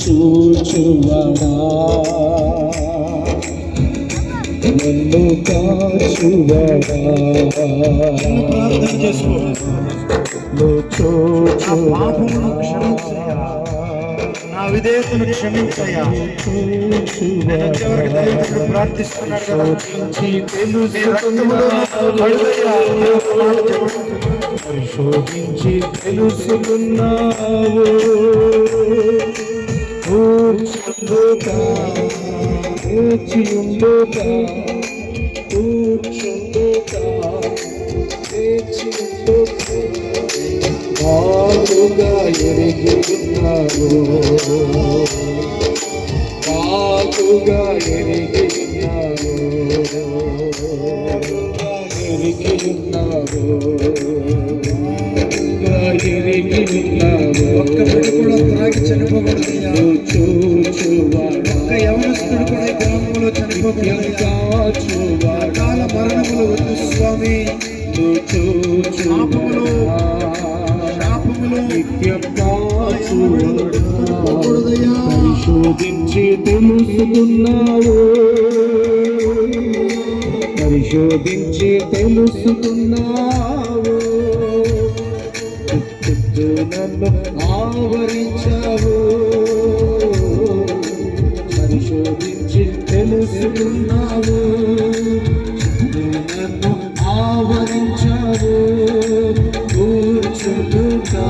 చూచువాడా నన్ను కాచువాడా ప్రార్థన చేసుకో. నా విధేయతను క్షమించయ్యా. ప్రార్థిస్తున్నాడు కదా, పరిశోధించి తెలుసుకున్నావు. కూర్చుండుగా కూర్చుండుగా కూర్చుండుగా బాగుగా ఎరిగి ఉన్నావు, బాగుగా ఎరిగి ఉన్నావు, ఎరిగి ఉన్నావు, ఎరిగి ఉన్నావు. ఒక్క బిడ్డ కూడా త్రాగి చనిపోకూడదయ్యా. ఒక్క యవనస్తుడు కూడా ఈ గ్రామంలో చనిపోకూడదయ్యా. అకాల మరణములు వద్దు స్వామి. శాపములు పరిశోధించి తెలుసుకున్నావు, పరిశోధించి తెలుసుకున్నావు. నన్ను ఆవరించావు, పరిశోధించి తెలుసుకున్నావు. నన్ను ఆవరించావు. కూర్చుండుగా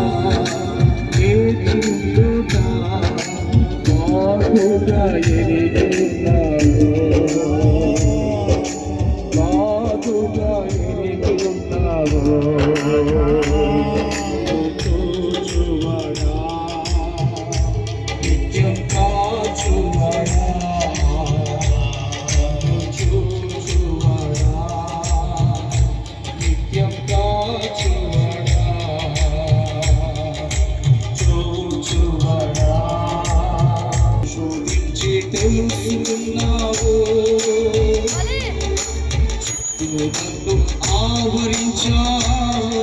ఎదురుగా బాగుగా ఎరిగి ఉన్నావు, బాగుగా ఎరిగి ఉన్నావు. చూచువాడా నిత్యం కాచువాడా, చూచువాడా నిత్యం కాచువాడా, చూచువాడా శోధించి తెలుసుకున్నావు. నన్ను ఆవరించావు,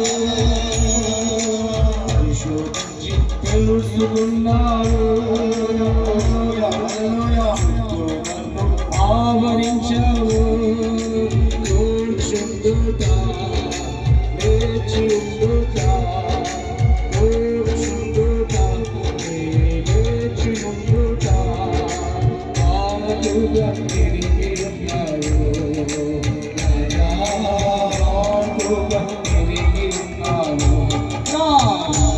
శోధించి తెలుసుకున్నావు. నన్ను ఆవరించావు. కూర్చుండుగా లేచి ఉండుగా, కూర్చుండుగా లేచి ఉండుగా, బాగుగా తిరిగి ఉన్నావు, బాగుగా తిరిగి ఉన్నావు. బాగుగా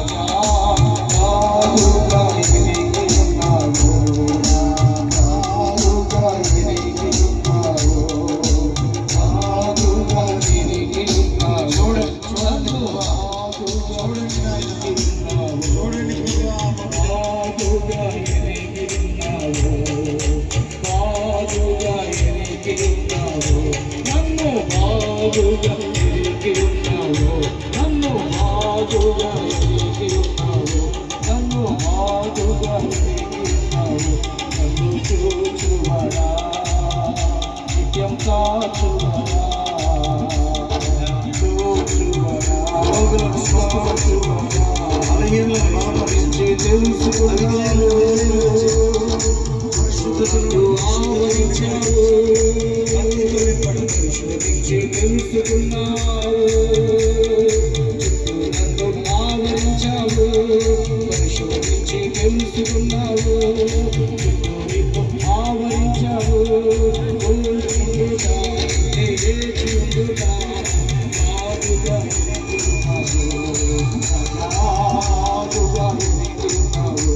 తిరిగి ఉన్నావు, బాగుగా తిరిగి ఉన్నావు, బాగుగా తిరిగి ఉన్నావు. చూడండి బాగుగా తిరిగి ఉన్నావు, చూడండి బాగుగా తిరిగి ఉన్నావు, బాగుగా తిరిగి ఉన్నావు. నన్ను బాగుగా తిరిగి ఉన్నావు, నన్ను బాగుగా తిరిగి ఉన్నావు, నన్ను బాగుగా తిరిగి ఉన్నావు. నన్ను చూచువాడా నిత్యం కాచువాడా, చూచువాడా ఆవరించి తెలుసుకున్నావు, ఆవరించావు. పరిశోధించి తెలుసుకున్నావు. నన్ను ఆవరించావు, పరిశోధించి తెలుసుకున్నావు. ఆవరించావు. కూర్చుండుగా లేచి ఉండుగా, బాగుగా ఎరిగి ఉన్నావు, బాగుగా ఎరిగి ఉన్నావు,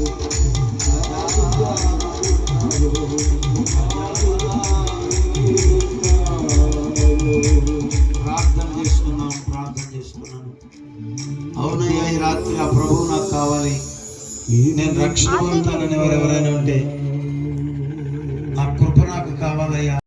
బాగుగా ప్రార్థన కోరుకుంటున్నాను. అవునయ్యా, ఈ రాత్రి ఆ ప్రభువు నాకు కావాలి, నేను రక్షణ పొందుతానని ఎవరెవరైనా ఉంటే ఆ కృప నాకు కావాలయ్యా.